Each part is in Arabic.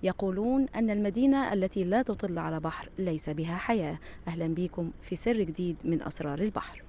يقولون أن المدينة التي لا تطل على بحر ليس بها حياة. أهلا بكم في سر جديد من أسرار البحر.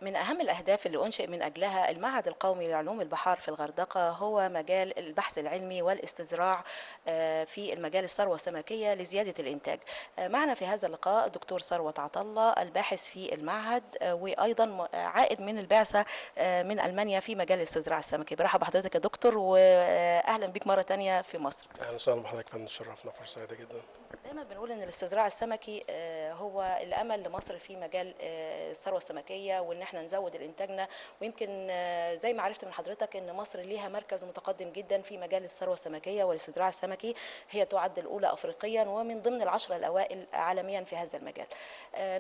من أهم الأهداف اللي أنشئ من أجلها المعهد القومي لعلوم البحار في الغردقة هو مجال البحث العلمي والاستزراع في المجال الثروة السمكية لزيادة الإنتاج. معنا في هذا اللقاء الدكتور ثروت عطلة الباحث في المعهد وأيضا عائد من البعثة من ألمانيا في مجال الاستزراع السمكي. برحب بحضرتك يا دكتور وأهلا بك مرة تانية في مصر. اهلا وسهلا بحضرتك يا فندم، شرفنا، فرصه سعيده جدا. دايما بنقول ان الاستزراع السمكي هو الامل لمصر في مجال الثروه السمكيه وان احنا نزود الانتاجنا. ويمكن زي ما عرفت من حضرتك ان مصر ليها مركز متقدم جدا في مجال الثروه السمكيه والاستزراع السمكي، هي تعد الاولى افريقيا ومن ضمن العشره الاوائل عالميا في هذا المجال.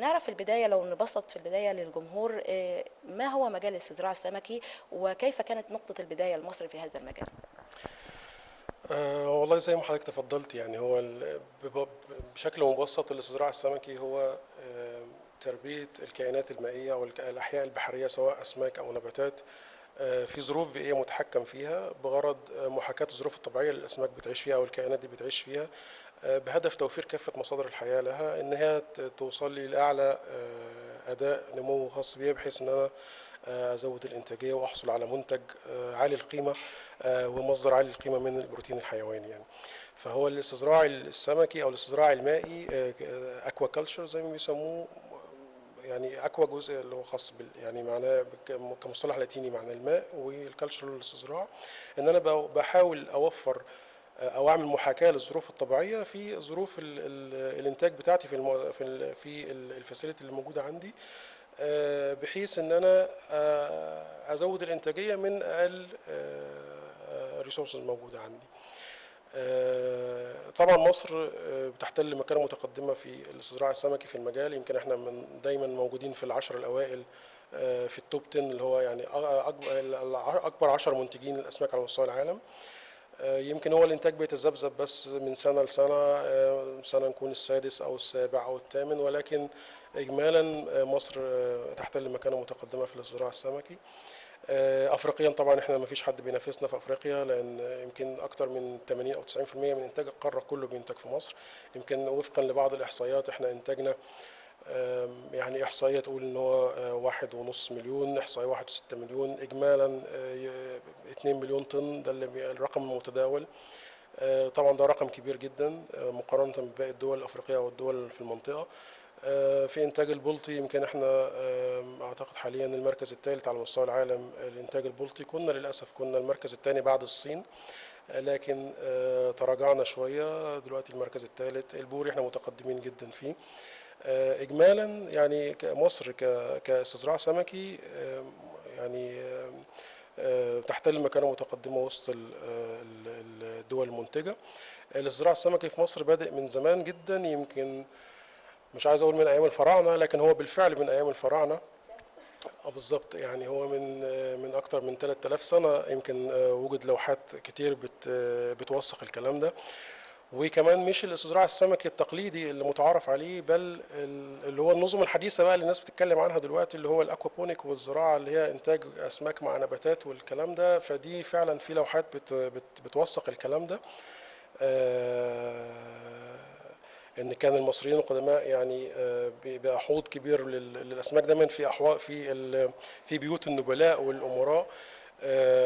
نعرف في البدايه، لو نبسط في البدايه للجمهور، ما هو مجال الاستزراع السمكي وكيف كانت نقطه البدايه لمصر في هذا المجال؟ والله زي ما حضرتك تفضلت، يعني هو بشكل مبسط الاستزراع السمكي هو تربيه الكائنات المائيه او الاحياء البحريه سواء اسماك او نباتات في ظروف بيئيه متحكم فيها بغرض محاكاه الظروف الطبيعيه اللي الاسماك بتعيش فيها او الكائنات دي بتعيش فيها، بهدف توفير كافه مصادر الحياه لها، ان هي توصل لي لاعلى اداء نمو خاص بيها، بحيث ان انا ازود الانتاجيه واحصل على منتج عالي القيمه ومصدر عالي القيمه من البروتين الحيواني يعني. فهو الاستزراع السمكي او الاستزراع المائي اكوا كلتشر زي ما بيسموه، يعني اكوا جزء اللي هو خاص يعني معناه كمصطلح لاتيني معناه الماء، والكلتشر الاستزراع ان انا بحاول اوفر او اعمل محاكاه للظروف الطبيعيه في ظروف الانتاج بتاعتي في الفاسيلتي اللي موجوده عندي، بحيث ان انا ازود الانتاجيه من اقل ريسورسز موجوده عندي. طبعا مصر بتحتل مكانه متقدمه في الاستزراع السمكي في المجال، يمكن احنا دايما موجودين في العشر الاوائل في التوب 10 اللي هو يعني اكبر 10 منتجين للاسماك على مستوى العالم. يمكن هو الانتاج بيتذبذب بس من سنه لسنه، سنه نكون السادس او السابع او الثامن، ولكن اجمالا مصر تحتل مكانه متقدمه في الاستزراع السمكي. افريقيا طبعا احنا ما فيش حد بينافسنا في افريقيا، لان يمكن اكتر من 80 او 90% من انتاج القاره كله بينتج في مصر. يمكن وفقا لبعض الاحصائيات احنا انتاجنا يعني احصائيه تقول ان هو 1.5 مليون، احصائيه 1.6 مليون، اجمالا 2 مليون طن، ده اللي الرقم المتداول. طبعا ده رقم كبير جدا مقارنه بباقي الدول الافريقيه والدول في المنطقه. في إنتاج البلطي يمكن احنا أعتقد حاليا المركز الثالث على مستوى العالم لإنتاج البلطي. كنا للأسف كنا المركز الثاني بعد الصين، لكن تراجعنا شوية، دلوقتي المركز الثالث. البوري احنا متقدمين جدا فيه. إجمالا يعني مصر كاستزراع سمكي يعني تحتل مكانة متقدمة وسط الدول المنتجة. الزراعة السمكي في مصر بادئ من زمان جدا، يمكن مش عايز اقول من ايام الفراعنه، لكن هو بالفعل من ايام الفراعنه. بالظبط، يعني هو من اكتر من 3000 سنه يمكن. وجد لوحات كتير بتوثق الكلام ده. وكمان مش الاستزراع السمكي التقليدي اللي متعارف عليه، بل اللي هو النظم الحديثه بقى اللي الناس بتتكلم عنها دلوقتي، اللي هو الاكوابونيك والزراعه اللي هي انتاج اسماك مع نباتات والكلام ده. فدي فعلا في لوحات بتوثق الكلام ده. ان كان المصريين القدماء يعني بيبقى حوض كبير للاسماك دايما في احواض في بيوت النبلاء والامراء.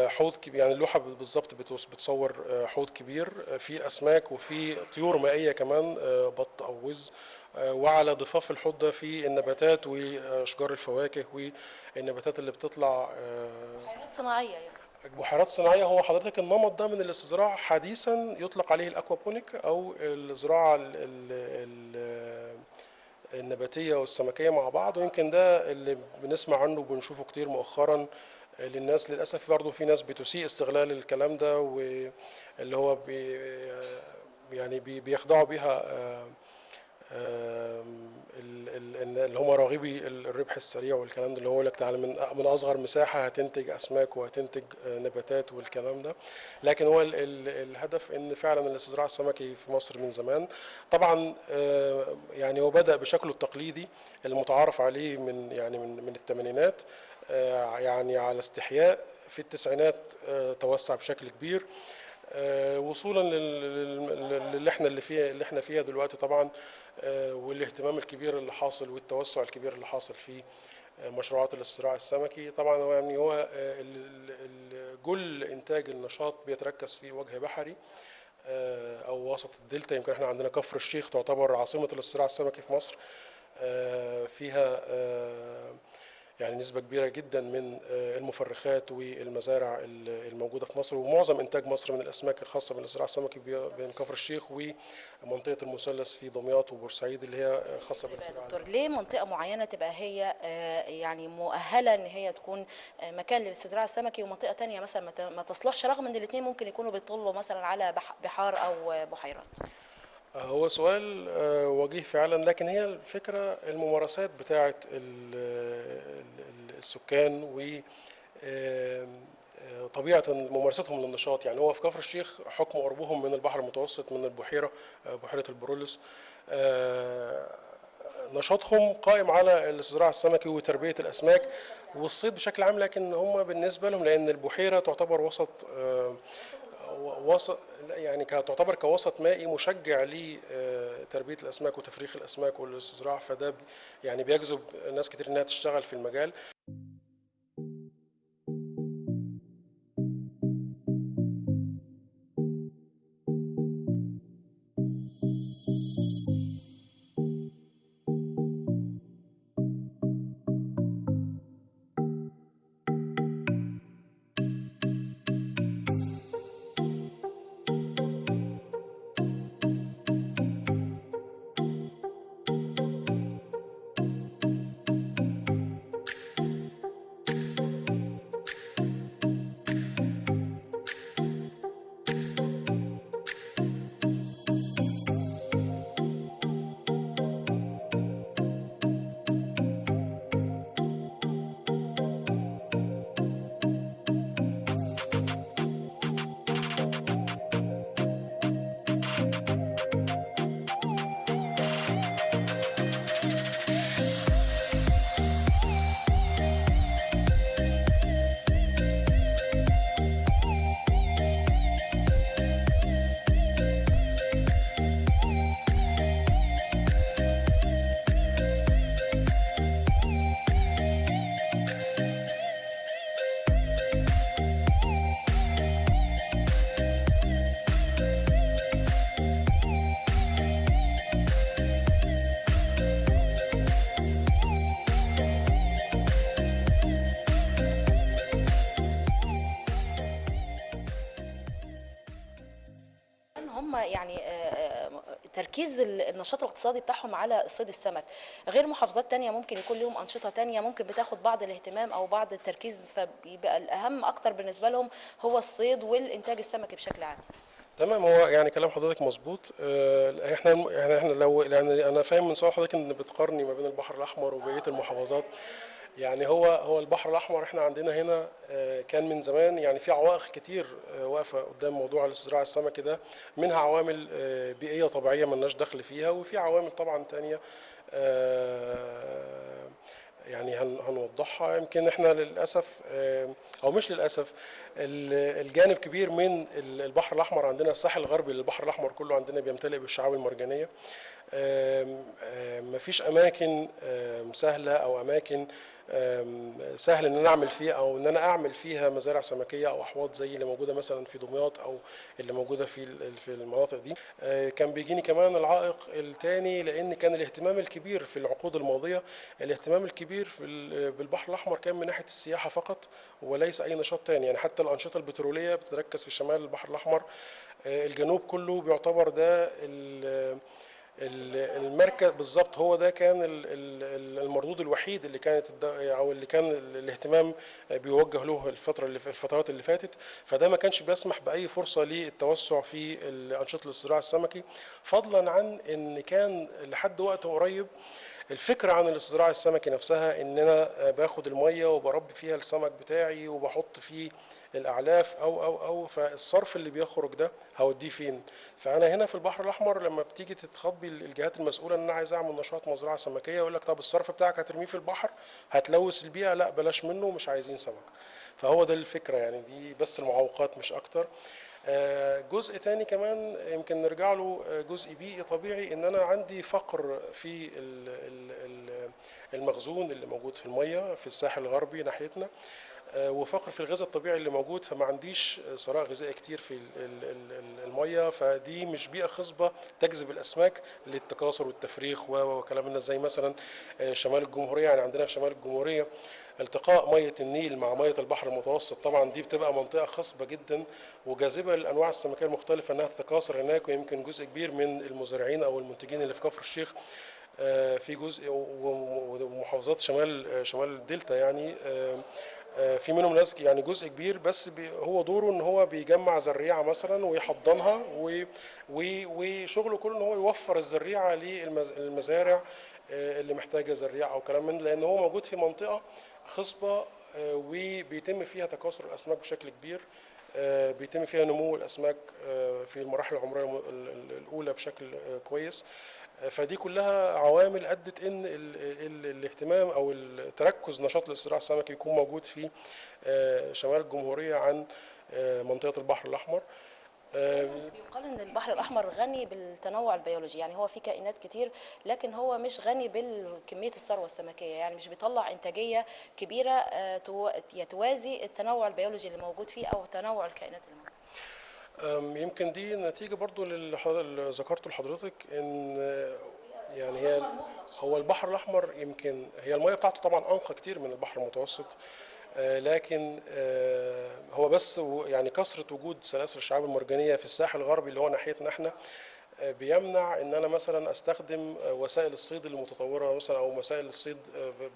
حوض كبير، يعني اللوحه بالظبط بتصور حوض كبير فيه اسماك وفي طيور مائيه كمان، بط او وز. وعلى ضفاف الحوض ده في النباتات واشجار الفواكه والنباتات اللي بتطلع. بحيرات صناعيه يعني. بحيرات صناعية. هو حضرتك النمط ده من الاستزراع حديثا يطلق عليه الأكوابونيك أو الزراعة النباتية والسمكية مع بعض. ويمكن ده اللي بنسمع عنه وبنشوفه كتير مؤخرا. للناس للأسف برضه في ناس بتسيء استغلال الكلام ده، واللي هو يعني بيخضعوا بيها اللي هم راغبي الربح السريع والكلام ده، اللي هو لك تعالى من اصغر مساحه هتنتج اسماك وهتنتج نباتات والكلام ده. لكن هو الهدف ان فعلا الاستزراع السمكي في مصر من زمان طبعا. يعني هو بدأ بشكله التقليدي المتعارف عليه من الثمانينات، يعني على استحياء. في التسعينات توسع بشكل كبير، وصولا اللي احنا فيها دلوقتي طبعا. والاهتمام الكبير اللي حاصل والتوسع الكبير اللي حاصل في مشروعات الاستزراع السمكي. طبعا هو يعني هو كل انتاج النشاط بيتركز في وجه بحري او وسط الدلتا. يمكن احنا عندنا كفر الشيخ تعتبر عاصمة الاستزراع السمكي في مصر. فيها يعني نسبة كبيرة جدا من المفرخات والمزارع الموجودة في مصر. ومعظم إنتاج مصر من الأسماك الخاصة بالاستزراع السمكي بين كفر الشيخ ومنطقة المثلث في دمياط وبورسعيد اللي هي خاصة يبقى يا بالاستزراع. دكتور ليه منطقة معينة تبقى هي يعني مؤهلة ان هي تكون مكان للاستزراع السمكي، ومنطقة تانية مثلا ما تصلحش، رغم ان الاثنين ممكن يكونوا بيطلوا مثلا على بحار او بحيرات؟ هو سؤال وجيه فعلا، لكن هي الفكرة الممارسات بتاعة السكان و طبيعة ممارستهم للنشاط. يعني هو في كفر الشيخ حكم قربهم من البحر المتوسط من البحيرة، بحيرة البرولس. نشاطهم قائم على الاستزراع السمكي وتربية الأسماك والصيد بشكل عام. لكن هم بالنسبة لهم، لأن البحيرة تعتبر وسط وسط يعني تعتبر كوسط مائي مشجع لتربية الأسماك وتفريخ الأسماك والاستزراع، فده يعني بيجذب ناس كتير إنها تشتغل في المجال. هم يعني تركيز النشاط الاقتصادي بتاعهم على صيد السمك، غير محافظات تانية ممكن يكون لهم أنشطة تانية ممكن بتاخد بعض الاهتمام أو بعض التركيز، فبيبقى الأهم أكتر بالنسبة لهم هو الصيد والإنتاج السمكي بشكل عام. تمام. هو يعني كلام حضرتك مظبوط. احنا لو يعني انا فاهم من سؤال حضرتك ان بتقارني ما بين البحر الاحمر وبقيه المحافظات. يعني هو البحر الاحمر احنا عندنا هنا كان من زمان يعني في عوائق كتير واقفه قدام موضوع الاستزراع السمكي ده. منها عوامل بيئيه طبيعيه ملناش دخل فيها، وفي عوامل طبعا تانية يعني هنوضحها. يمكن احنا للاسف او مش للاسف الجانب كبير من البحر الاحمر عندنا، الساحل الغربي للبحر الاحمر كله عندنا بيمتلئ بالشعاب المرجانيه. مفيش اماكن سهله او اماكن سهل ان انا اعمل فيها او ان انا اعمل فيها مزارع سمكيه او احواض زي اللي موجوده مثلا في دمياط او اللي موجوده في المناطق دي. كان بيجيني كمان العائق الثاني، لان كان الاهتمام الكبير في العقود الماضيه، الاهتمام الكبير بالبحر الاحمر كان من ناحيه السياحه فقط وليس اي نشاط تاني. يعني حتى الانشطه البتروليه بتتركز في شمال البحر الاحمر، الجنوب كله بيعتبر ده المركز بالظبط. هو ده كان المردود الوحيد اللي كانت او اللي كان الاهتمام بيوجه له الفترات اللي فاتت. فده ما كانش بيسمح باي فرصه للتوسع في انشطه الاستزراع السمكي، فضلا عن ان كان لحد وقت قريب الفكرة عن الاستزراع السمكي نفسها ان انا باخد المية وبربي فيها السمك بتاعي وبحط فيه الاعلاف او فالصرف اللي بيخرج ده هوديه فين؟ فانا هنا في البحر الاحمر لما بتيجي تتخبي الجهات المسؤوله ان انا عايز اعمل نشاط مزرعه سمكيه، يقول لك طب الصرف بتاعك هترميه في البحر هتلوث البيئه، لا بلاش منه، مش عايزين سمك. فهو ده الفكره، يعني دي بس المعوقات مش اكتر. جزء تاني كمان يمكن نرجع له، جزء بيئي طبيعي، ان انا عندي فقر في المخزون اللي موجود في الميه في الساحل الغربي ناحيتنا، وفقر في الغذاء الطبيعي اللي موجود، فما عنديش ثراء غذائي كتير في الميه. فدي مش بيئه خصبه تجذب الاسماك للتكاثر والتفريخ وكلام الناس زي مثلا شمال الجمهوريه. يعني عندنا في شمال الجمهوريه التقاء ميه النيل مع ميه البحر المتوسط، طبعا دي بتبقى منطقه خصبه جدا وجاذبه للانواع السمكيه المختلفه انها تتكاثر هناك. ويمكن جزء كبير من المزارعين او المنتجين اللي في كفر الشيخ في جزء ومحافظات شمال الدلتا يعني في منهم ناس يعني جزء كبير بس هو دوره ان هو بيجمع زريعه مثلا ويحضنها وشغله كله ان هو يوفر الزريعه للمزارع اللي محتاجه زريعه او كلام من ده، لان هو موجود في منطقه خصبه وبيتم فيها تكاثر الاسماك بشكل كبير، بيتم فيها نمو الاسماك في المراحل العمريه الاولى بشكل كويس. فدي كلها عوامل ادت ان الاهتمام او تركز نشاط الاستزراع السمكي يكون موجود في شمال الجمهوريه عن منطقه البحر الاحمر. بيقال ان البحر الاحمر غني بالتنوع البيولوجي، يعني هو فيه كائنات كتير لكن هو مش غني بالكميه الثروه السمكيه، يعني مش بيطلع انتاجيه كبيره توازي التنوع البيولوجي اللي موجود فيه او تنوع الكائنات اللي موجوده. يمكن دي نتيجه برضو اللي ذكرته لحضرتك، ان يعني هو البحر الاحمر يمكن هي الميه بتاعته طبعا انقى كتير من البحر المتوسط، لكن هو بس يعني كثره وجود سلاسل الشعاب المرجانيه في الساحل الغربي اللي هو ناحيتنا احنا بيمنع ان انا مثلا استخدم وسائل الصيد المتطوره مثلا او وسائل الصيد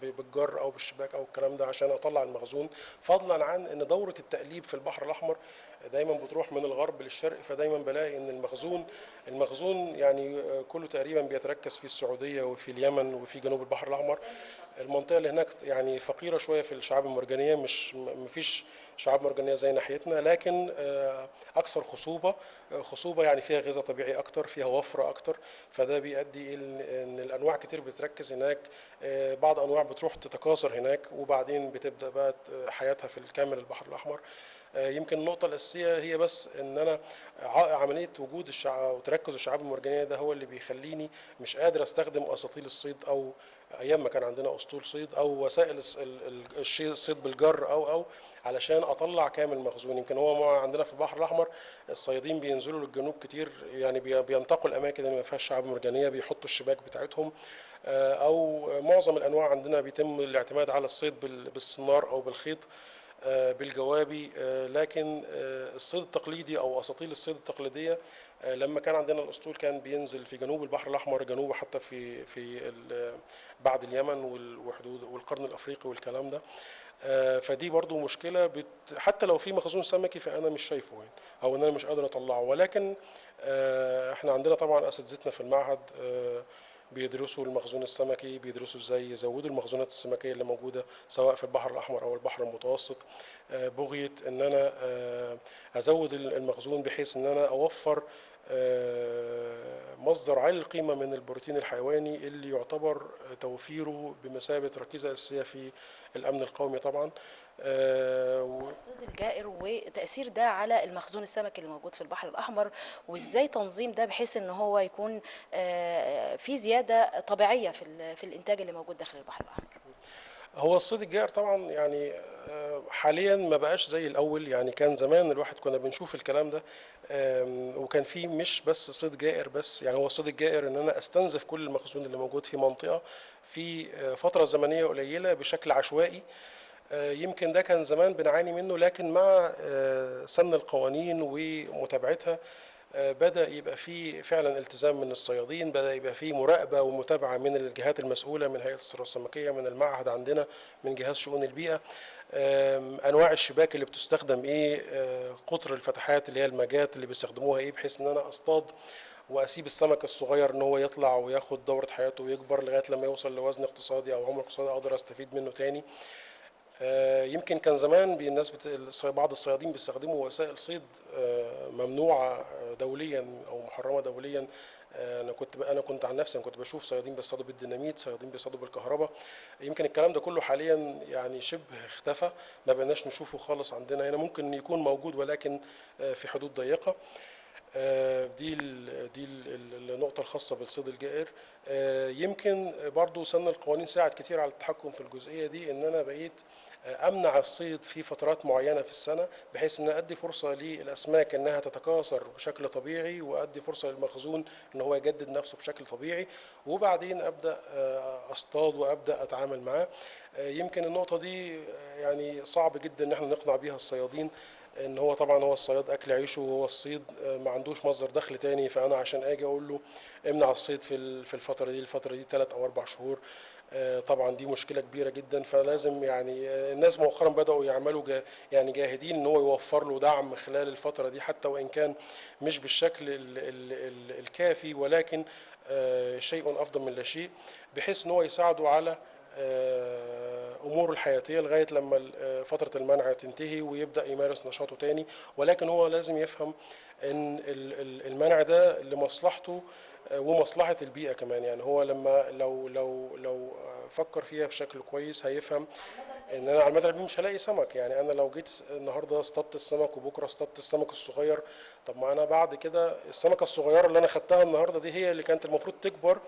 بالجر او بالشباك او الكلام ده عشان اطلع المخزون، فضلا عن ان دوره التقليب في البحر الاحمر دايما بتروح من الغرب للشرق. فدايما بلاقي ان المخزون يعني كله تقريبا بيتركز في السعوديه وفي اليمن وفي جنوب البحر الاحمر. المنطقه اللي هناك يعني فقيره شويه في الشعاب المرجانيه، مش مفيش شعاب مرجانيه زي ناحيتنا، لكن اكثر خصوبه يعني فيها غذاء طبيعي اكتر، فيها وفره اكتر. فده بيؤدي ان الانواع كتير بتركز هناك، بعض انواع بتروح تتكاثر هناك وبعدين بتبدا بقى حياتها في الكامل البحر الاحمر. يمكن النقطة الأساسية هي بس إن أنا عملية وجود وتركز الشعاب المرجانية ده هو اللي بيخليني مش قادر أستخدم أساطيل الصيد، أو أيام ما كان عندنا أسطول صيد أو وسائل الصيد بالجر أو علشان أطلع كامل مخزون. يمكن هو عندنا في البحر الأحمر الصيادين بينزلوا للجنوب كتير، يعني بينتقوا الأماكن اللي ما فيهاش شعاب مرجانية، بيحطوا الشباك بتاعتهم، أو معظم الأنواع عندنا بيتم الاعتماد على الصيد بالصنار أو بالخيط. بالجوابي. لكن الصيد التقليدي او اساطيل الصيد التقليديه، لما كان عندنا الاسطول كان بينزل في جنوب البحر الاحمر، جنوبه حتى بعد اليمن وحدود والقرن الافريقي والكلام ده. فدي برضو مشكله حتى لو في مخزون سمكي فانا مش شايفه يعني، او ان انا مش قادر اطلعه. ولكن احنا عندنا طبعا اساتذتنا في المعهد بيدرسوا المخزون السمكي، بيدرسوا ازاي يزودوا المخزونات السمكيه اللي موجوده سواء في البحر الاحمر او البحر المتوسط، بغيه ان انا ازود المخزون بحيث ان انا اوفر مصدر عالي القيمه من البروتين الحيواني اللي يعتبر توفيره بمثابه ركيزه اساسيه في الامن القومي طبعا. الصيد الجائر وتأثير ده على المخزون السمكي اللي موجود في البحر الأحمر، وإزاي تنظيم ده بحيث إن هو يكون في زيادة طبيعية في الإنتاج اللي موجود داخل البحر الأحمر. هو الصيد الجائر طبعا يعني حاليا ما بقاش زي الاول. يعني كان زمان الواحد كنا بنشوف الكلام ده، وكان فيه مش بس صيد جائر بس، يعني هو الصيد الجائر ان انا استنزف كل المخزون اللي موجود في منطقة في فترة زمنية قليلة بشكل عشوائي. يمكن ده كان زمان بنعاني منه، لكن مع سن القوانين ومتابعتها بدأ يبقى فيه فعلا التزام من الصيادين، بدأ يبقى فيه مراقبة ومتابعة من الجهات المسؤولة، من هيئة الثروة السمكية، من المعهد عندنا، من جهاز شؤون البيئة. أنواع الشباك اللي بتستخدم إيه، قطر الفتحات اللي هي المجات اللي بيستخدموها إيه، بحيث إن أنا أصطاد واسيب السمك الصغير ان هو يطلع وياخد دوره حياته ويكبر لغايه لما يوصل لوزن اقتصادي او عمر اقتصادي اقدر استفيد منه تاني. يمكن كان زمان بعض الصيادين بيستخدموا وسائل صيد ممنوعه دوليا او محرمه دوليا. انا كنت عن نفسي كنت بشوف صيادين بيصطادوا بالديناميت، صيادين بيصطادوا بالكهرباء. يمكن الكلام ده كله حاليا يعني شبه اختفى، ما بقناش نشوفه خالص عندنا هنا. ممكن يكون موجود ولكن في حدود ضيقه. دي النقطة الخاصة بالصيد الجائر. يمكن برضو سن القوانين ساعد كتير على التحكم في الجزئية دي، ان انا بقيت امنع الصيد في فترات معينة في السنة، بحيث ان ادي فرصة للاسماك انها تتكاثر بشكل طبيعي، وادي فرصة للمخزون ان هو يجدد نفسه بشكل طبيعي، وبعدين ابدا اصطاد وابدا اتعامل معاه. يمكن النقطة دي يعني صعب جدا ان احنا نقنع بيها الصيادين، ان هو طبعا هو الصياد اكل عيشه وهو الصيد، ما عندوش مصدر دخل تاني. فانا عشان اجي اقول له امنع الصيد في الفتره دي 3 او 4 شهور، طبعا دي مشكله كبيره جدا. فلازم يعني الناس مؤخرا بداوا يعملوا يعني جاهدين ان هو يوفر له دعم خلال الفتره دي، حتى وان كان مش بالشكل الكافي، ولكن شيء افضل من لا شيء، بحيث ان هو يساعده على اموره الحياتيه لغايه لما فتره المنع تنتهي ويبدا يمارس نشاطه تاني. ولكن هو لازم يفهم ان المنع ده لمصلحته ومصلحه البيئه كمان. يعني هو لما لو فكر فيها بشكل كويس هيفهم ان انا على المدى البعيد مش هلاقي سمك. يعني انا لو جيت النهارده اصطدت السمك وبكره اصطدت السمك الصغير، طب ما انا بعد كده السمكه الصغيره اللي انا خدتها النهارده دي هي اللي كانت المفروض تكبر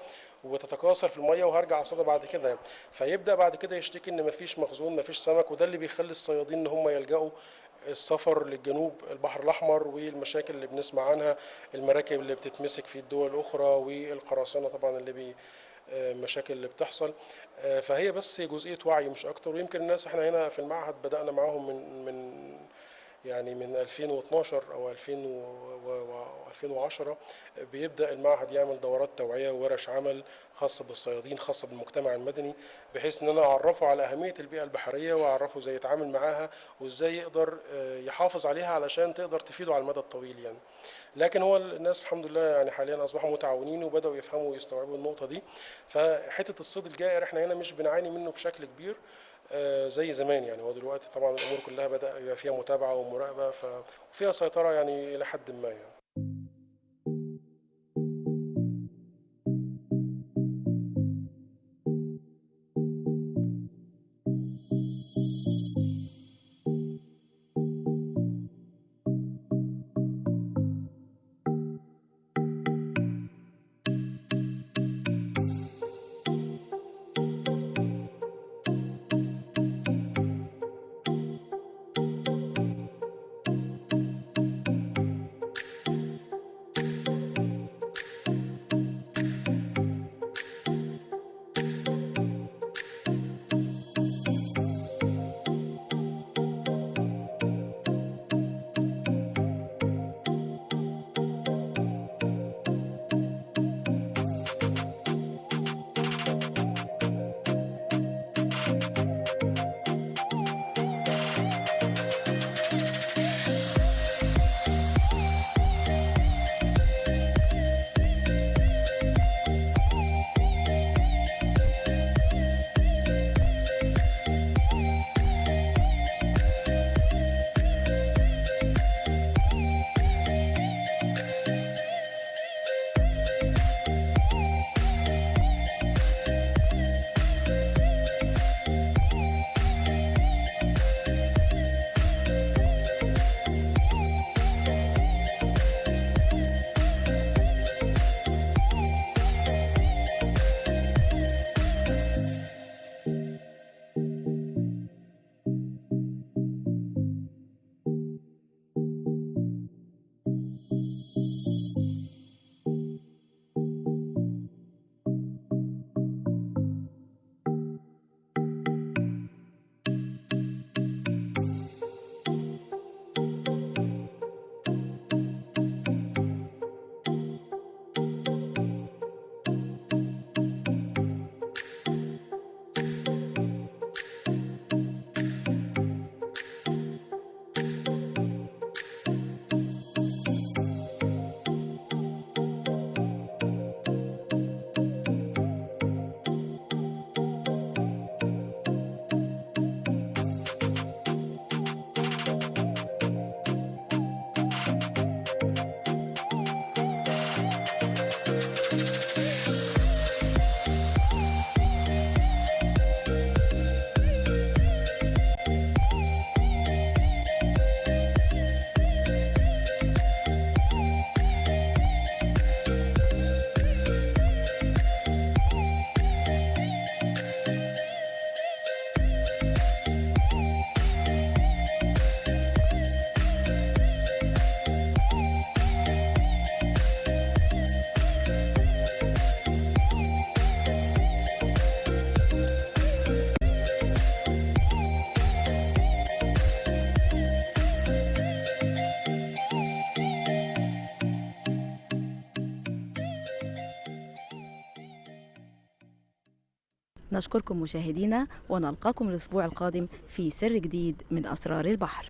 وتتكاثر في الميه وهرجع اصطادها بعد كده يعني. فيبدا بعد كده يشتكي ان مفيش مخزون، مفيش سمك، وده اللي بيخلي الصيادين ان هم يلجأوا السفر للجنوب البحر الاحمر، والمشاكل اللي بنسمع عنها، المراكب اللي بتتمسك في الدول الاخرى، والقراصنه طبعا المشاكل اللي بتحصل. فهي بس جزئيه وعي مش اكتر. ويمكن الناس احنا هنا في المعهد بدانا معاهم من 2012 او 2010 بيبدا المعهد يعمل دورات توعيه وورش عمل خاصه بالصيادين، خاصه بالمجتمع المدني، بحيث ان انا اعرفه على اهميه البيئه البحريه، واعرفه ازاي يتعامل معاها وازاي يقدر يحافظ عليها علشان تقدر تفيده على المدى الطويل يعني. لكن هو الناس الحمد لله يعني حاليا اصبحوا متعاونين وبداوا يفهموا ويستوعبوا النقطه دي. فحته الصيد الجائر احنا هنا مش بنعاني منه بشكل كبير زي زمان. يعني هو دلوقتي طبعا الامور كلها بدا يبقى فيها متابعه ومراقبه، وفيها سيطره يعني الى حد ما يعني. نشكركم مشاهدينا ونلقاكم الأسبوع القادم في سر جديد من أسرار البحر.